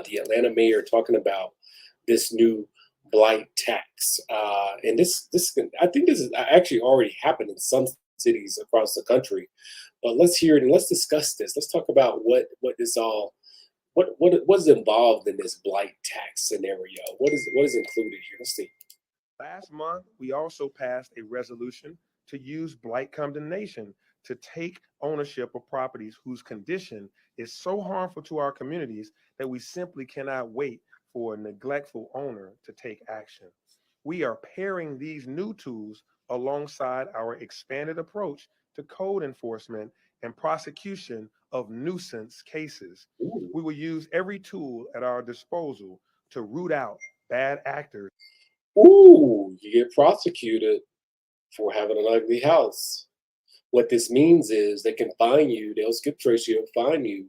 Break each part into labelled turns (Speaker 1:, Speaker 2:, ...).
Speaker 1: the Atlanta mayor talking about this new blight tax, and I think this is actually already happened in some cities across the country. But let's hear it and let's discuss this. Let's talk about what is all what is involved in this blight tax scenario. What is included here? Let's see.
Speaker 2: Last month, we also passed a resolution to use blight condemnation to take ownership of properties whose condition is so harmful to our communities that we simply cannot wait for a neglectful owner to take action. We are pairing these new tools alongside our expanded approach to code enforcement and prosecution of nuisance cases.
Speaker 1: Ooh,
Speaker 2: We will use every tool at our disposal to root out bad actors.
Speaker 1: ooh, you get prosecuted for having an ugly house. What this means is they can fine you. They'll skip trace you and fine you,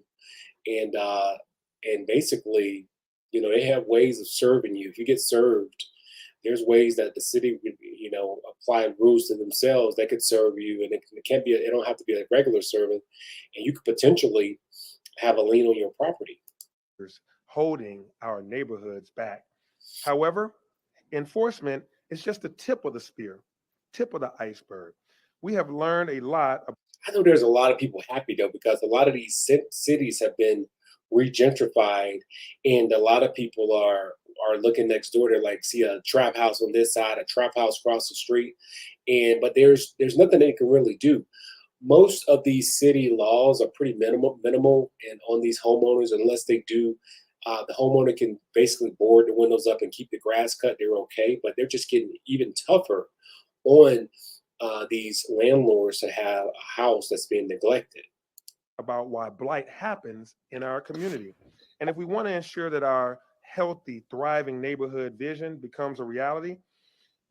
Speaker 1: and basically, they have ways of serving you. If you get served, there's ways that the city would, apply rules to themselves. They could serve you, and it can't be. It don't have to be a regular servant, and you could potentially have a lien on your property.
Speaker 2: Holding our neighborhoods back. However, enforcement is just the tip of the spear, tip of the iceberg. We have learned a lot.
Speaker 1: I know there's a lot of people happy though because a lot of these cities have been regentrified, and a lot of people are looking next door. They're like, see a trap house on this side, a trap house across the street, and but there's nothing they can really do. Most of these city laws are pretty minimal, and on these homeowners, unless they do. The homeowner can basically board the windows up and keep the grass cut. They're okay, but they're just getting even tougher on these landlords to have a house that's being neglected.
Speaker 2: About why blight happens in our community. And if we want to ensure that our healthy, thriving neighborhood vision becomes a reality,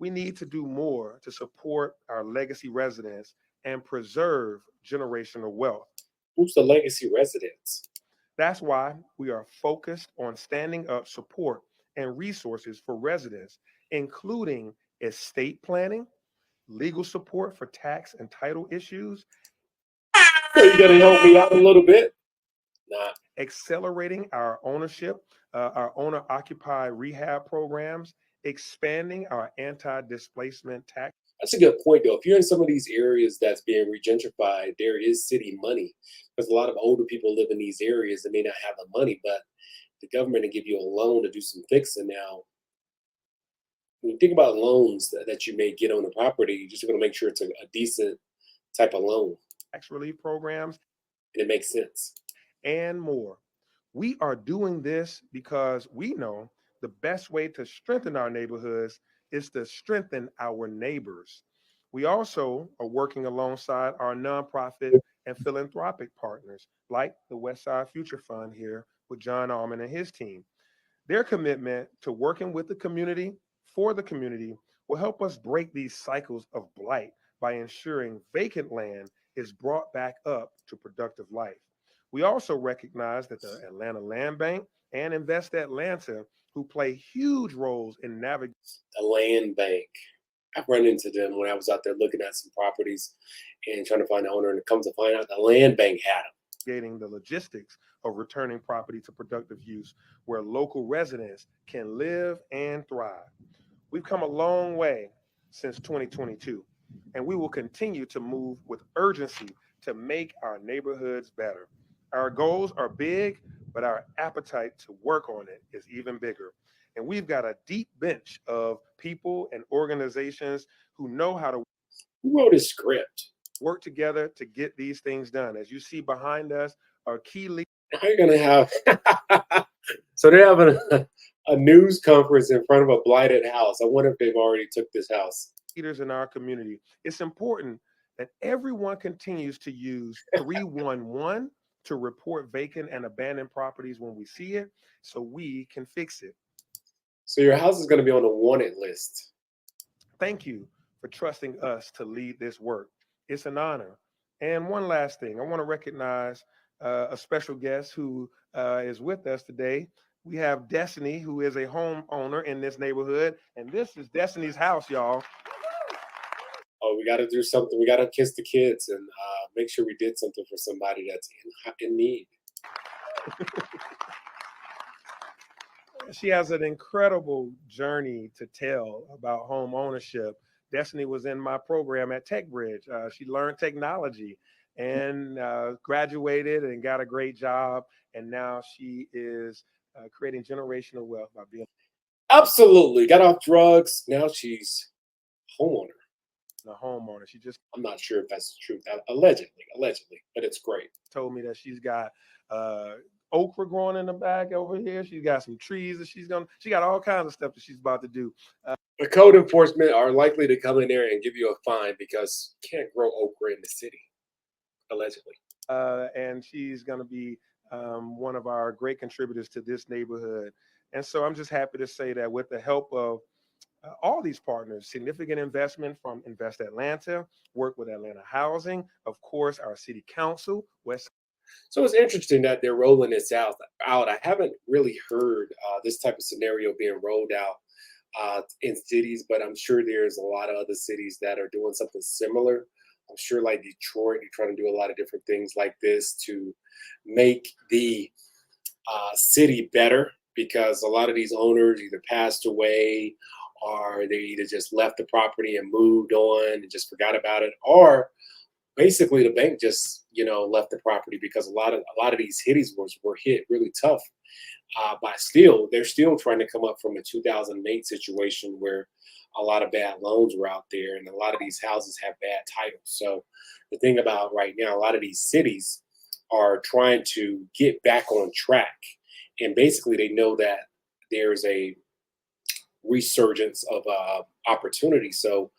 Speaker 2: we need to do more to support our legacy residents and preserve generational wealth.
Speaker 1: Who's the legacy residents?
Speaker 2: That's why we are focused on standing up support and resources for residents, including estate planning, legal support for tax and title issues,
Speaker 1: So you gonna help me out a little bit? Nah,
Speaker 2: accelerating our ownership, our owner occupied rehab programs, expanding our anti displacement tax.
Speaker 1: that's a good point though. If you're in some of these areas that's being regentrified, there is city money because a lot of older people live in these areas that may not have the money, but the government will give you a loan to do some fixing. Now, when you think about loans that you may get on a property, you just want to make sure it's a decent type of loan
Speaker 2: Tax relief programs,
Speaker 1: and it makes sense.
Speaker 2: and more. We are doing this because we know the best way to strengthen our neighborhoods is to strengthen our neighbors. We also are working alongside our nonprofit and philanthropic partners, like the West Side Future Fund here with John Allman and his team. Their commitment to working with the community for the community will help us break these cycles of blight by ensuring vacant land is brought back up to productive life. We also recognize that the Atlanta Land Bank and Invest Atlanta, who play huge roles in navigating
Speaker 1: The land bank. I've run into them when I was out there looking at some properties and trying to find the owner, and it comes to find out the land bank had them.
Speaker 2: the logistics of returning property to productive use where local residents can live and thrive. We've come a long way since 2022, and we will continue to move with urgency to make our neighborhoods better. Our goals are big, but our appetite to work on it is even bigger. And we've got a deep bench of people and organizations who know how to
Speaker 1: Who wrote his script?
Speaker 2: work together to get these things done. As you see behind us, are key
Speaker 1: How are you gonna have? So they're having a news conference in front of a blighted house. I wonder if they've already took this house.
Speaker 2: leaders in our community. It's important that everyone continues to use 311 to report vacant and abandoned properties when we see it so we can fix it.
Speaker 1: So your house is gonna be on the wanted list.
Speaker 2: Thank you for trusting us to lead this work. It's an honor. And one last thing, I want to recognize a special guest who is with us today. We have Destiny, who is a homeowner in this neighborhood, and this is Destiny's house, y'all.
Speaker 1: Oh, we got to do something. We got to kiss the kids and make sure we did something for somebody that's in need.
Speaker 2: She has an incredible journey to tell about home ownership. Destiny was in my program at TechBridge. She learned technology and graduated and got a great job. And now she is creating generational wealth by being
Speaker 1: Absolutely. Got off drugs. Now she's homeowner.
Speaker 2: a homeowner. She just
Speaker 1: I'm not sure if that's the truth. Allegedly, but it's great.
Speaker 2: told me that she's got uh, okra growing in the back over here. She's got some trees that she got all kinds of stuff that she's about to do.
Speaker 1: The code enforcement are likely to come in there and give you a fine because you can't grow okra in the city, allegedly.
Speaker 2: And she's going to be one of our great contributors to this neighborhood. And so I'm just happy to say that with the help of all these partners, significant investment from Invest Atlanta, work with Atlanta Housing, of course, our city council, West.
Speaker 1: So it's interesting that they're rolling this out. I haven't really heard this type of scenario being rolled out in cities, but I'm sure there's a lot of other cities that are doing something similar. I'm sure, like Detroit, you're trying to do a lot of different things like this to make the city better because a lot of these owners either passed away or they either just left the property and moved on and just forgot about it, or basically the bank just left the property because a lot of these cities were hit really tough by still they're still trying to come up from a 2008 situation where a lot of bad loans were out there and a lot of these houses have bad titles. So the thing about right now, a lot of these cities are trying to get back on track, and basically they know that there's a resurgence of opportunity. So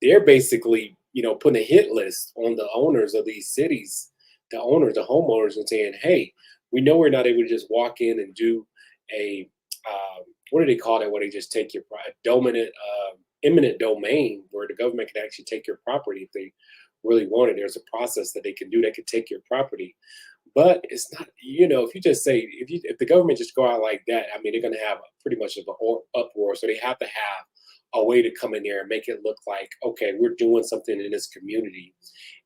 Speaker 1: they're basically, putting a hit list on the owners of these cities, the homeowners, and saying, "Hey, we know we're not able to just walk in and do a what do they call that? Where they just take your dominant, eminent domain, where the government can actually take your property if they really want it. There's a process that they can do that could take your property." But it's not, if you just say, if the government just go out like that, I mean, they're going to have pretty much of an uproar. So they have to have a way to come in there and make it look like, okay, we're doing something in this community,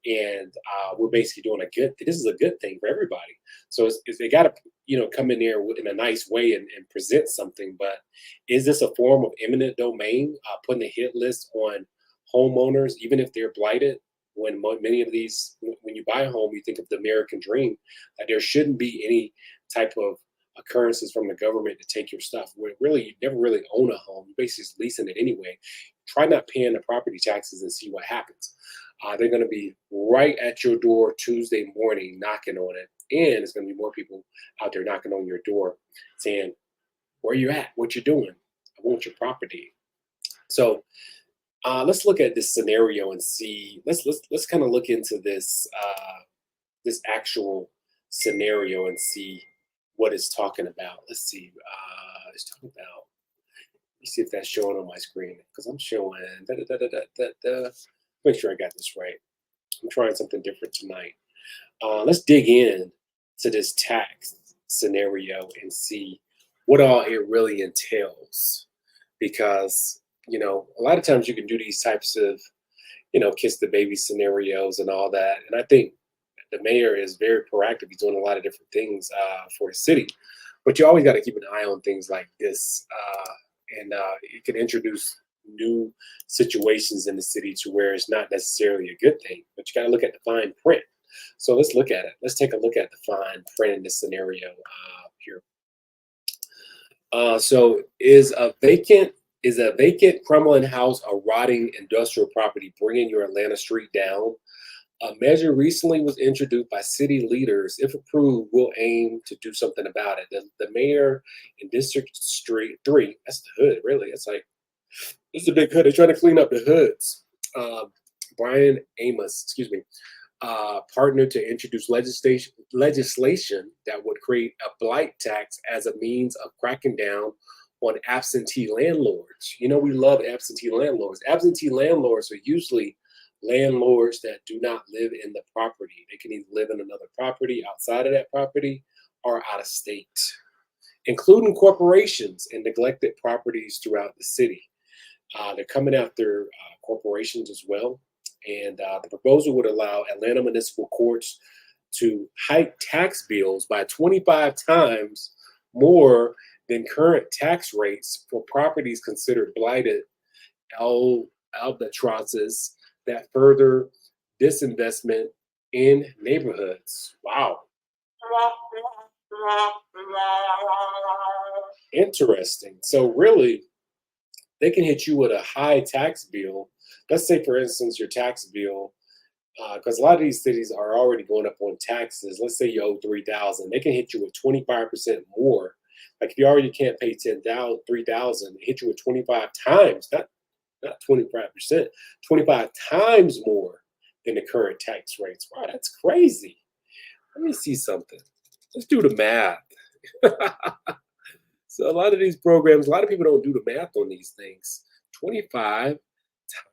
Speaker 1: and we're basically doing this is a good thing for everybody. So they got to, come in there in a nice way and present something. But is this a form of eminent domain, putting a hit list on homeowners, even if they're blighted? When many of these, when you buy a home, you think of the American dream, that there shouldn't be any type of occurrences from the government to take your stuff. Where really, you never really own a home. You're basically just leasing it anyway. Try not paying the property taxes and see what happens. They're going to be right at your door Tuesday morning knocking on it. And there's going to be more people out there knocking on your door saying, "Where you at? What you doing? I want your property." So let's look at this scenario and see. Let's kind of look into this actual scenario and see what it's talking about. Let's see. It's talking about. Let me see if that's showing on my screen because I'm showing. Make sure I got this right. I'm trying something different tonight. Let's dig in to this tax scenario and see what all it really entails, because a lot of times you can do these types of kiss the baby scenarios and all that, and I think the mayor is very proactive. He's doing a lot of different things for the city, but you always got to keep an eye on things like this, and it can introduce new situations in the city to where it's not necessarily a good thing, but you got to look at the fine print. So let's look at it. Let's take a look at the fine print in this scenario here. So is a vacant crumbling house a rotting industrial property bringing your Atlanta street down? A measure recently was introduced by city leaders. If approved, will aim to do something about it. The mayor in District Street 3, that's the hood, really. It's like, this is a big hood. They're trying to clean up the hoods. Byron Amos, partnered to introduce legislation that would create a blight tax as a means of cracking down on absentee landlords. We love absentee landlords. Absentee landlords are usually landlords that do not live in the property. They can either live in another property outside of that property or out of state, including corporations and neglected properties throughout the city. They're coming after corporations as well. And the proposal would allow Atlanta municipal courts to hike tax bills by 25 times more than current tax rates for properties considered blighted albatrosses that further disinvestment in neighborhoods. Wow. Interesting. So really, they can hit you with a high tax bill. Let's say, for instance, your tax bill, because a lot of these cities are already going up on taxes. Let's say you owe 3,000, they can hit you with 25% more. Like if you already can't pay 10,000, 3,000, they hit you with 25 times, not 25%, 25 times more than the current tax rates. Wow, that's crazy. Let me see something. Let's do the math. So a lot of these programs, a lot of people don't do the math on these things. 25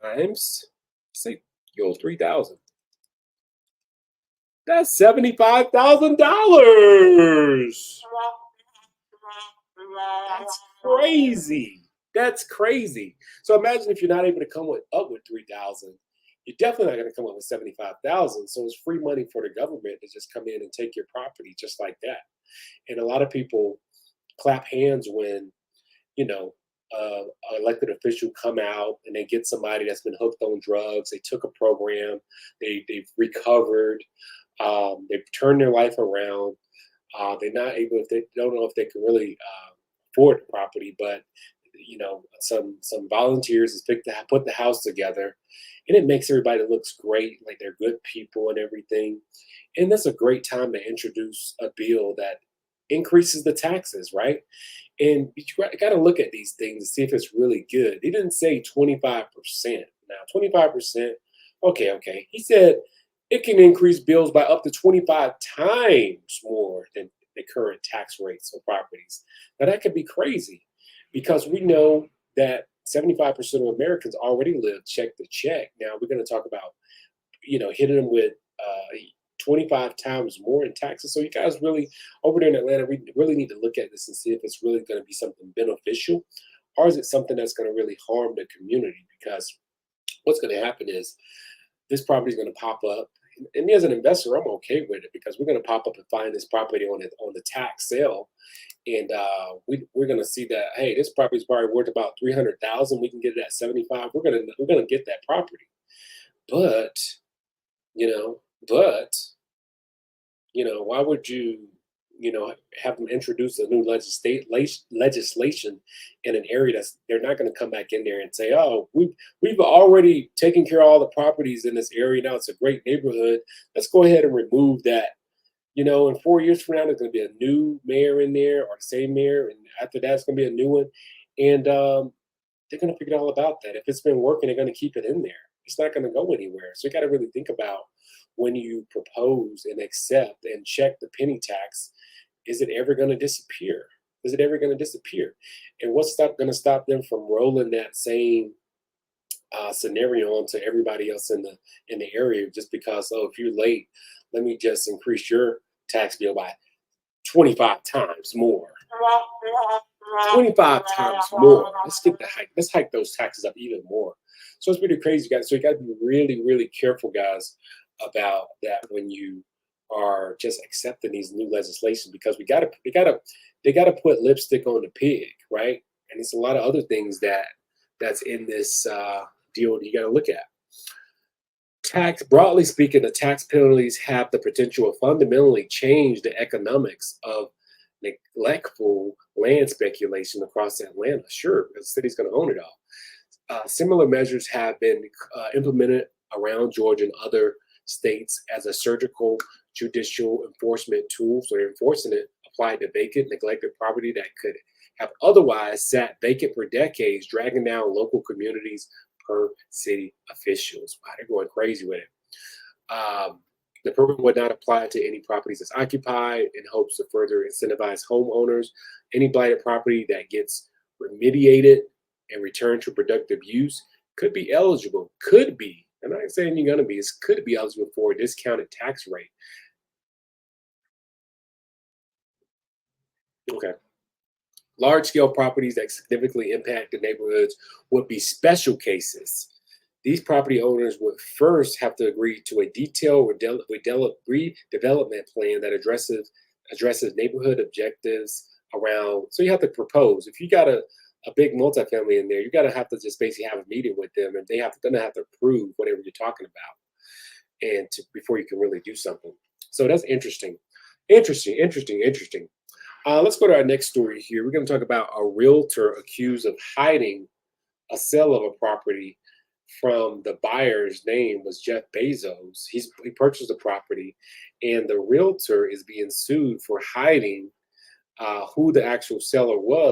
Speaker 1: times, say you owe 3,000. That's $75,000. That's crazy. That's crazy. So imagine if you're not able to up with 3,000, you're definitely not going to come up with 75,000. So it's free money for the government to just come in and take your property just like that. And a lot of people clap hands when, you know, an elected official come out and they get somebody that's been hooked on drugs. They took a program, they've recovered, they've turned their life around. They're not able, if they don't know if they can really afford the property, but you know, some volunteers has put the house together, and it makes everybody looks great, like they're good people and everything. And that's a great time to introduce a bill that increases the taxes, right? And you got to look at these things to see if it's really good. He didn't say 25%. Now, 25%, okay. He said it can increase bills by up to 25 times more than the current tax rates on properties. Now, that could be crazy because we know that 75% of Americans already live check to check. Now, we're going to talk about, you know, hitting them with 25 times more in taxes. So you guys really, over there in Atlanta, we really need to look at this and see if it's really going to be something beneficial, or is it something that's going to really harm the community? Because what's going to happen is this property is going to pop up. And me as an investor, I'm okay with it because we're going to pop up and find this property on the tax sale, and we're going to see that, hey, this property is probably worth about 300,000. We can get it at 75. We're gonna get that property, but you know, but why would you, have them introduce a new legislation in an area that's they're not going to come back in there and say, oh, we've already taken care of all the properties in this area. Now it's a great neighborhood. Let's go ahead and remove that. In 4 years from now, there's going to be a new mayor in there or the same mayor, and after that, it's going to be a new one, and they're going to figure all about that. If it's been working, they're going to keep it in there. It's not going to go anywhere. So you got to really think about when you propose and accept and check the penny tax. Is it ever going to disappear? Is it ever going to disappear? And what's going to stop them from rolling that same scenario onto everybody else in the area just because, oh, if you're late, let me just increase your tax bill by 25 times more. 25 times more. Let's hike those taxes up even more. So it's pretty crazy, guys. So you got to be really, really careful, guys, about that when you are just accepting these new legislation, because they gotta put lipstick on the pig, right? And it's a lot of other things that's in this deal that you got to look at. Broadly speaking, the tax penalties have the potential to fundamentally change the economics of neglectful land speculation across Atlanta. Sure, because the city's going to own it all. Similar measures have been implemented around Georgia and other states as a surgical judicial enforcement tool. So they're enforcing it applied to vacant, neglected property that could have otherwise sat vacant for decades, dragging down local communities per city officials. Wow, they're going crazy with it. The program would not apply to any properties that's occupied in hopes to further incentivize homeowners. Any blighted property that gets remediated and returned to productive use could be eligible. Could be. I'm not saying you're going to be. It could be eligible for a discounted tax rate. Okay. Large-scale properties that significantly impact the neighborhoods would be special cases. these property owners would first have to agree to a detailed redevelopment plan that addresses neighborhood objectives around. So you have to propose. If you got a big multifamily in there, you got to have to just basically have a meeting with them, and gonna have to approve whatever you're talking about, and before you can really do something. So that's interesting, interesting. Let's go to our next story here. We're going to talk about a realtor accused of hiding a sale of a property from the buyer's name was Jeff Bezos. He purchased the property, and the realtor is being sued for hiding who the actual seller was